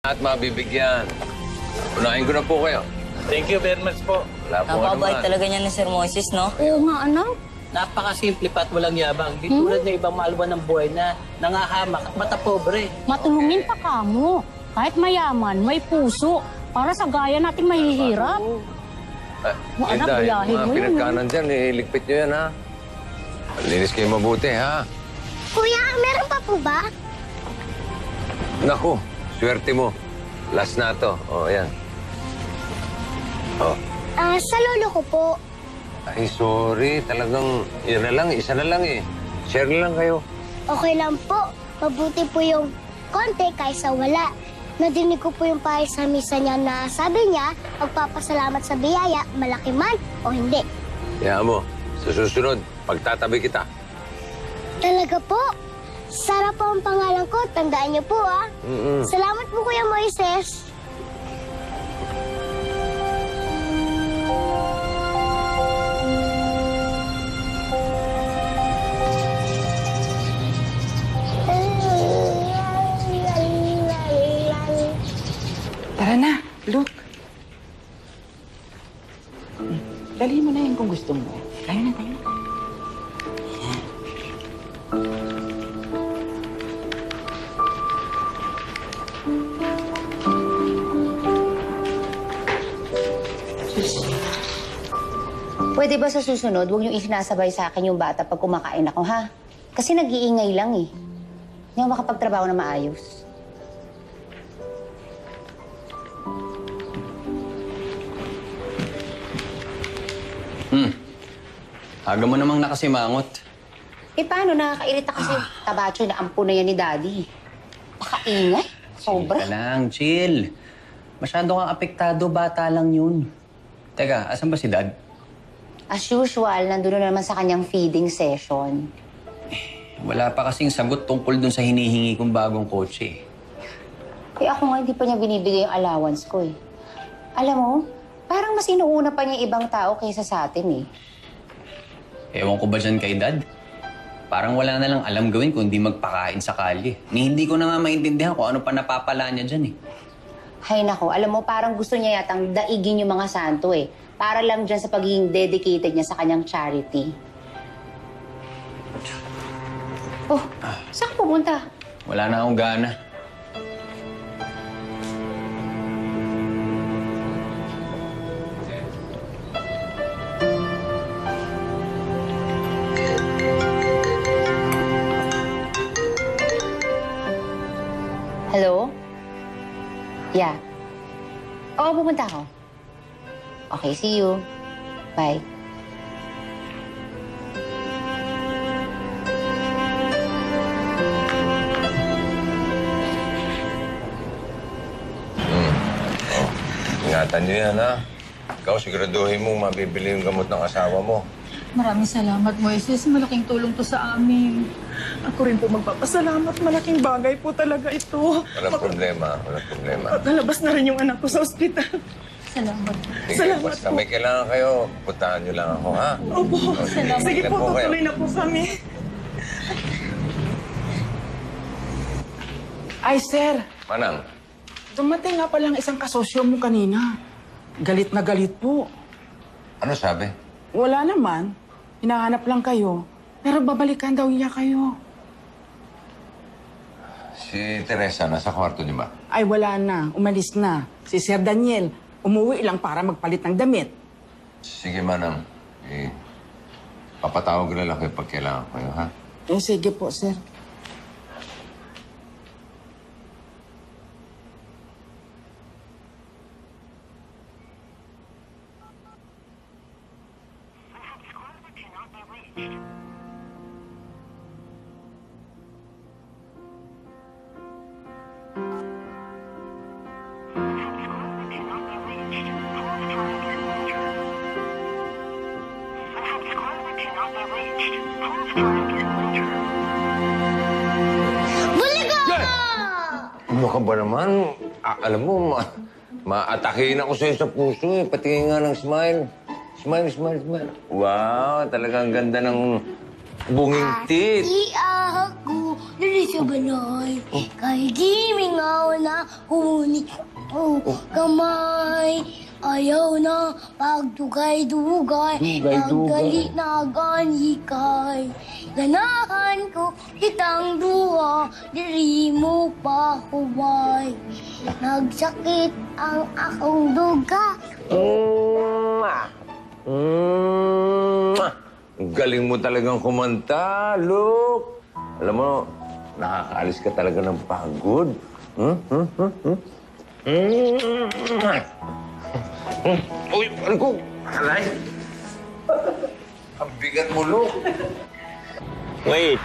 At mabibigyan. Unahin ko na po kayo. Thank you very much po. Wala po Napakabait talaga niya ni Sir Moises, no? Oo nga, anak. Napakasimple pa at walang yabang. Di tulad ng ibang maalwan ng buhay na nangahamak at mata pobre. Matulungin pa kamo. Kahit mayaman, may puso. Para sa gaya nating mahihirap. Anak, Dahil biyahin mga mo yun, pinagkanan dyan, iligpit nyo yan, ha? Linis kayo mabuti, ha? Kuya, meron pa po ba? Naku, swerte mo. Last na to. O, yan. O. Sa lolo ko po. Ay, sorry. Talagang, yan na lang. Isa na lang, eh. Share na lang kayo. Okay lang po. Mabuti po yung konti kaysa wala. Nadinig ko po yung pahay sa misa niya na sabi niya, magpapasalamat sa biyaya, malaki man o hindi. Kaya mo, sa susunod, pagtatabi kita. Talaga po? Sara po ang pangalan ko. Tandaan niyo po, ah. Salamat po, Kuya Moises. Tara na, look. Dali mo na yan kung gusto mo. Tayo na, tayo na. Pwede ba sa susunod, huwag niyong isinasabay sa akin yung bata pag kumakain ako, ha? Kasi nag-iingay lang, eh. Hindi ako makapagtrabaho na maayos. Aga mo namang nakasimangot. Eh, paano? Nakakairita kasi tabacho na ampo na yan ni Daddy. Pakaingay. Sobra. Chill ka lang, chill. Masyado kang apektado, bata lang yun. Teka, asan ba si Dad? As usual, nandun na naman sa kanyang feeding session. Wala pa kasing sagot tungkol dun sa hinihingi kong bagong kotse. Eh, ako nga hindi pa niya binibigay yung allowance ko, eh. Alam mo, parang mas inuuna pa niya ibang tao kaysa sa atin, eh. Ewan ko ba dyan kay Dad? Parang wala na lang alam gawin kundi magpakain sa kalye. Hindi ko na nga maintindihan kung ano pa napapala niya dyan, eh. Hay nako, alam mo, parang gusto niya yatang daigin yung mga santo, eh. Para lang dyan sa pagiging dedicated niya sa kanyang charity. Oh, saan ka pupunta? Wala na akong gana. Hello? Yeah. Oo, pupunta ako. Okay, see you. Bye. Ingatan nyo yan, ha? Ikaw, siguraduhin mo mabibili yung gamot ng asawa mo. Maraming salamat, Moises. Malaking tulong to sa amin. Ako rin po magpapasalamat. Malaking bagay po talaga ito. Walang problema, walang problema. Nalabas na rin yung anak ko sa ospital. Salamat. Sige, Salamat basta po. may kailangan kayo, puntahan nyo lang ako, ha? Opo. Sige ingat po, kayo. tutuloy na po kami. Ay, sir. Manang, Dumating nga palang isang kasosyo mo kanina. Galit na galit po. ano sabi? Wala naman. Hinahanap lang kayo. Pero babalikan daw niya kayo. Si Teresa, nasa kwarto niyo ba? Ay, wala na. Umalis na. Si Sir Daniel, umuwi lang para magpalit ng damit. Sige, Manang. Papatawag na lang kayo pag kailangan kayo, ha? Eh, sige po, sir. Buligo! Ano ka ba naman? Alam mo, maatakihin ako sa'yo sa puso, eh. Patingin nga ng smile. Smile, smile, smile. Wow, talagang ganda ng bunging teeth. Di ako sa balay. Kay gimingaw na hunit o kamay. Ayaw na pagdugay-dugay. Pagdali na ganikay. Ganahan ko kitang duha, diri mo pa huway. Nagsakit ang akong duga. Ang galing mo talagang kumanta, Luke. Alam mo, nakakaalis ka talaga ng pagod. Uy, ano ko? Alay. Ang bigat mo, Luke. Wait.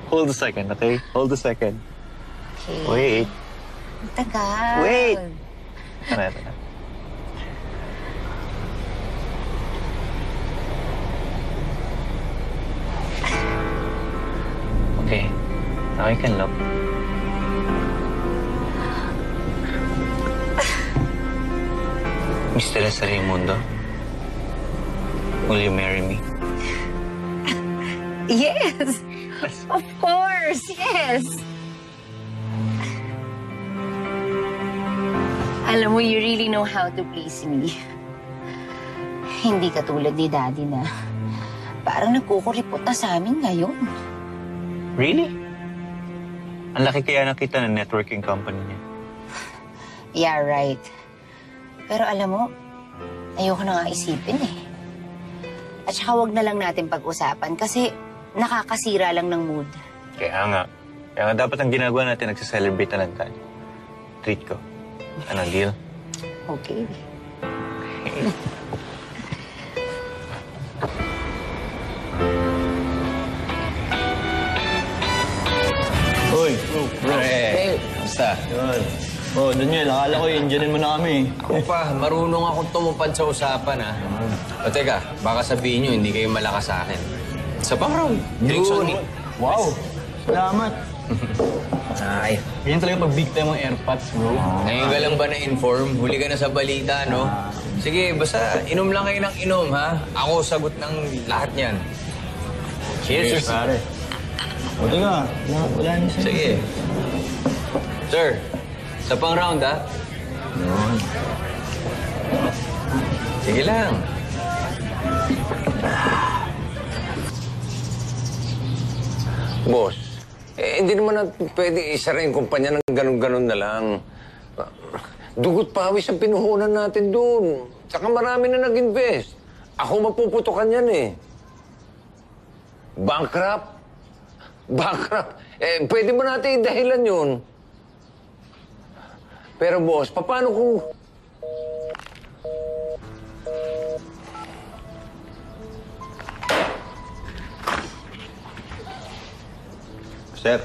Hold a second, okay? Hold a second. Wait. Tagal. Wait. Tara. Okay. Now you can look. Mr. Raimundo, will you marry me? Yes! Of course, yes! Alam mo, you really know how to please me. Hindi katulad ni Daddy na parang nagkukuripot na sa amin ngayon. Really? Ang laki kaya nakita ng networking company niya. Yeah, right. Pero alam mo, ayoko na nga isipin eh. At saka huwag na lang natin pag-usapan kasi nakakasira lang ng mood. Kaya nga dapat ang ginagawa natin, nagsiselebrate na lang tayo. Treat ko. Anong deal? Okay. Uy, bro. Hey, kamusta? Yun. Oh, Daniel, akala ko Indianin mo na kami. Ako pa, marunong akong tumupad sa usapan, ha? O teka, baka sabihin nyo, hindi kayo malakas sa akin. Sa pang round, direksyon ni... Wow, salamat. Ay, ganyan talaga pag big time ang airpods, bro. Ngayon ka lang ba na-inform? Huli ka na sa balita, no? Sige, basta inom lang kayo ng inom, ha? Ako sagot ng lahat niyan. Cheers, pare. O, teka, wala niyo siya. Sige. Sir, sa pang round, ha? Sige lang. Boss, hindi naman natin pwede isara yung kumpanya ng ganun-ganun na lang. Dugot pawis ang pinuhunan natin doon. Tsaka marami na nag-invest. Ako mapuputukan yan eh. Bankrupt? Pwede ba natin idahilan yun? Pero boss, paano kung... Sir,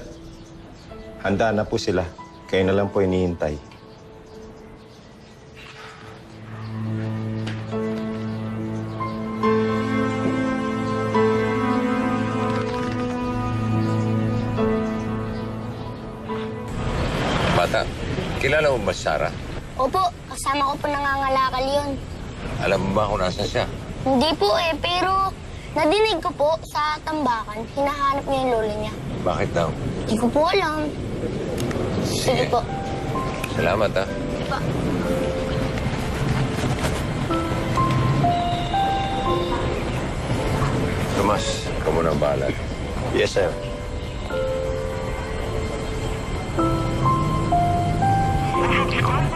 handa na po sila. Kayo na lang po hinihintay. Bata, kilala mo ba si Sarah? Opo, kasama ko po nangangalakal yun. Alam mo ba kung nasan siya? Hindi po eh, pero nadinig ko po sa tambakan, hinahanap niya yung lolo niya. Bakit daw? Hindi ko po alam. Sige po. Salamat, ha? Pa. Tomas, ikaw muna ang bahala. Yes, sir.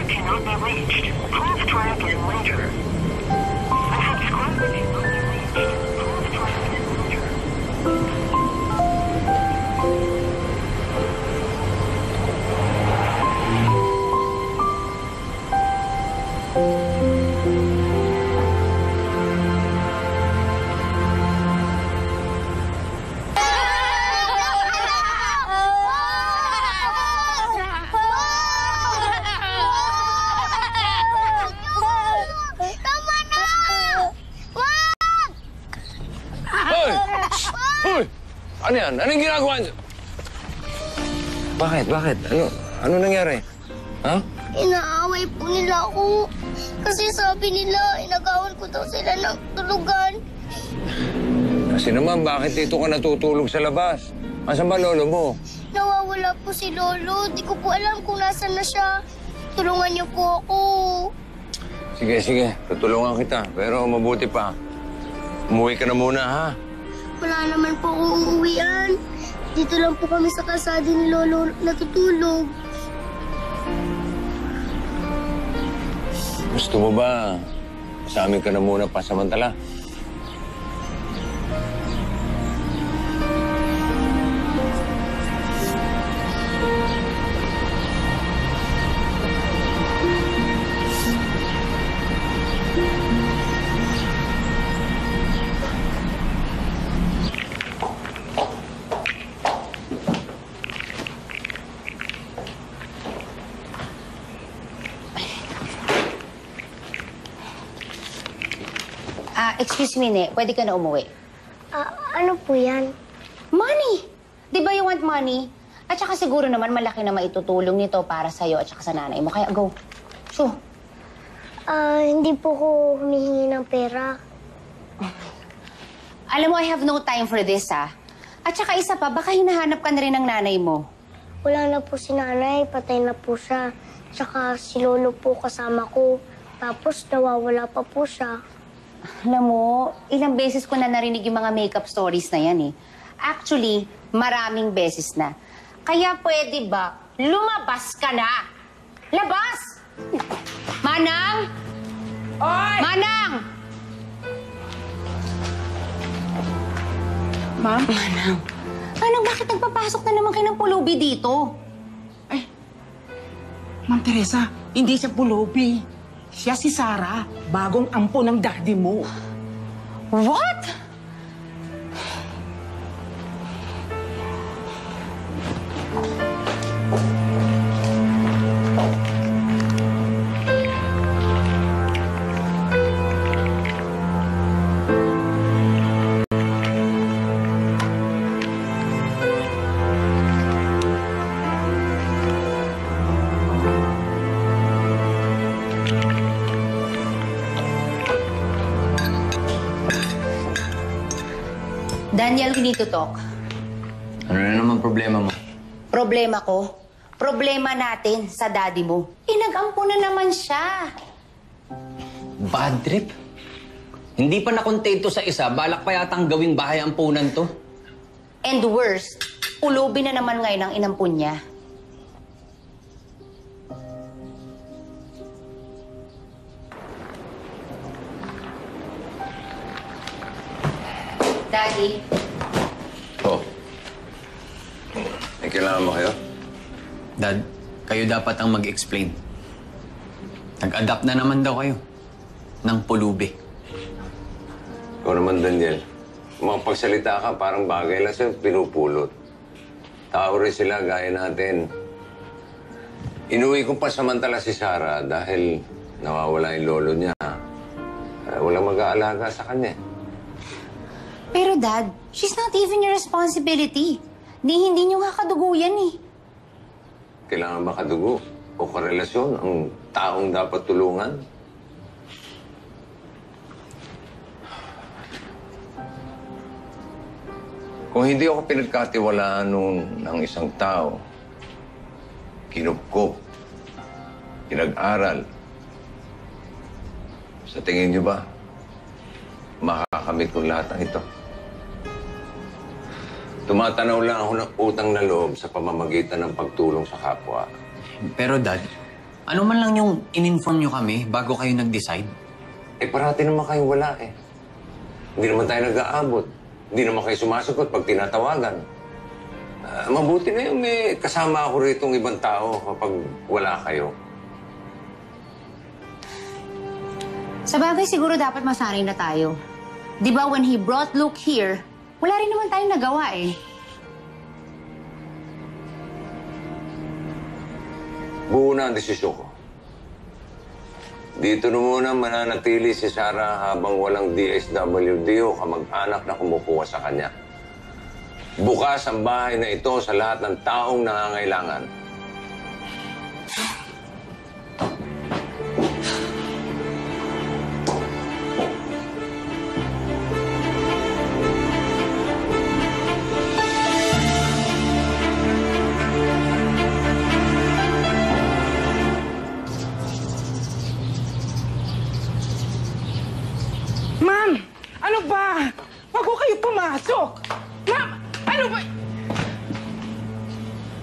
Cannot be reached. Please try again later. The subscriber cannot be reached. Please try again later. Tama na! Wag! Hoy! Hoy! Ano yan? Anong ginagawa niyo? Bakit? Ano nangyari? Ha? Inaaway po nila ako. Kasi sabi nila, inagawan ko daw sila ng tulugan. Kasi naman, bakit dito ka natutulog sa labas? Asan ba lolo mo? Nawawala po si Lolo. Di ko po alam kung nasan na siya. Tulungan niyo po ako. Sige. Tutulungan kita. Pero mabuti pa. Umuwi ka na muna, ha? Wala naman po akong uuwian. Dito lang po kami sa kalsada ni Lolo natutulog. Gusto mo ba sa amin ka na muna pasamantala? Excuse me, Ne. Pwede ka na umuwi. Ano po yan? Money! Di ba you want money? At saka siguro naman malaki na maitutulong nito para sa'yo at saka sa nanay mo. Kaya go. Sure. Hindi po ko humihingi ng pera. Alam mo, I have no time for this, ha? At saka isa pa, baka hinahanap ka na rin ng nanay mo. Wala na po si nanay. Patay na po siya. Tsaka si Lolo po kasama ko. Tapos nawawala pa po siya. Alam mo, ilang beses ko na narinig yung mga makeup stories na yan, eh. Actually, maraming beses na. Kaya pwede ba, lumabas ka na? Labas! Manang! Oy! Manang! Ma'am? Manang, bakit nagpapasok na naman kayo ng pulubi dito? Ma'am Teresa, hindi siya pulubi. Siya si Sarah, bagong ampo ng daddy mo. What? Daniel, we need to talk. Ano na naman problema mo? Problema ko? Problema natin sa daddy mo. Nag-ampo na naman siya. Bad trip? Hindi pa nakontento sa isa, balak pa yatang gawing bahay ampunan to. And worst, pulubi na naman ngayon ang inampun niya. Daddy? Oh. May kailangan mo kayo? Dad, kayo dapat ang mag-explain. Nag-adapt na naman daw kayo ng pulubi. Ikaw naman, Daniel. Makapagsalita ka, parang bagay lang sa'yo, pinupulot. Tao rin sila, gaya natin. Inuwi ko pa samantala si Sarah dahil nawawala yung lolo niya. Walang mag-aalaga sa kanya. Pero Dad, she's not even your responsibility. Hindi niyo nga kadugo yan eh. Kailangan ba kadugo o karelasyon ang taong dapat tulungan? Kung hindi ako pinagkatiwalaan ng isang tao, kinupkop, pinag-aral, sa tingin niyo ba, makakamit ko lahat ng ito? Tumatanaw lang ako ng utang na loob sa pamamagitan ng pagtulong sa kapwa. Pero Dad, ano man lang yung in-inform nyo kami bago kayo nag-decide? Parati naman kayo wala eh. Hindi naman tayo nag-aabot. Hindi naman kayo sumasagot pag tinatawagan. Mabuti na yung may kasama ako rito ng ibang tao kapag wala kayo. Sa bagay, siguro dapat masanay na tayo. Di ba when he brought Luke here, wala rin naman tayong nagawa eh. Buo na ang desisyon ko. Dito na muna mananatili si Sarah habang walang DSWD o kamag-anak na kumukuha sa kanya. Bukas ang bahay na ito sa lahat ng taong nangangailangan. pumasok! Ma'am, ano ba?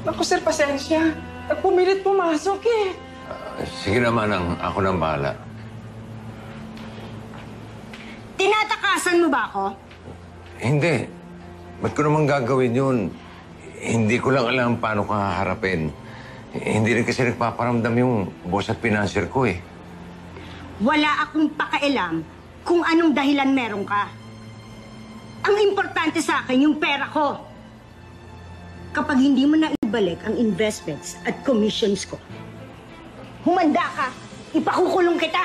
Naku, sir, pasensya. Nagpumilit pumasok eh. Sige naman, ako nang bahala. Tinatakasan mo ba ako? Hindi. Ba't ko naman gagawin yun? Hindi ko lang alam paano ka haharapin. Hindi rin kasi nagpaparamdam yung boss at financier ko eh. Wala akong pakailam kung anong dahilan meron ka. Ang importante sa akin yung pera ko. Kapag hindi mo na ibalik ang investments at commissions ko, humanda ka, ipakukulong kita.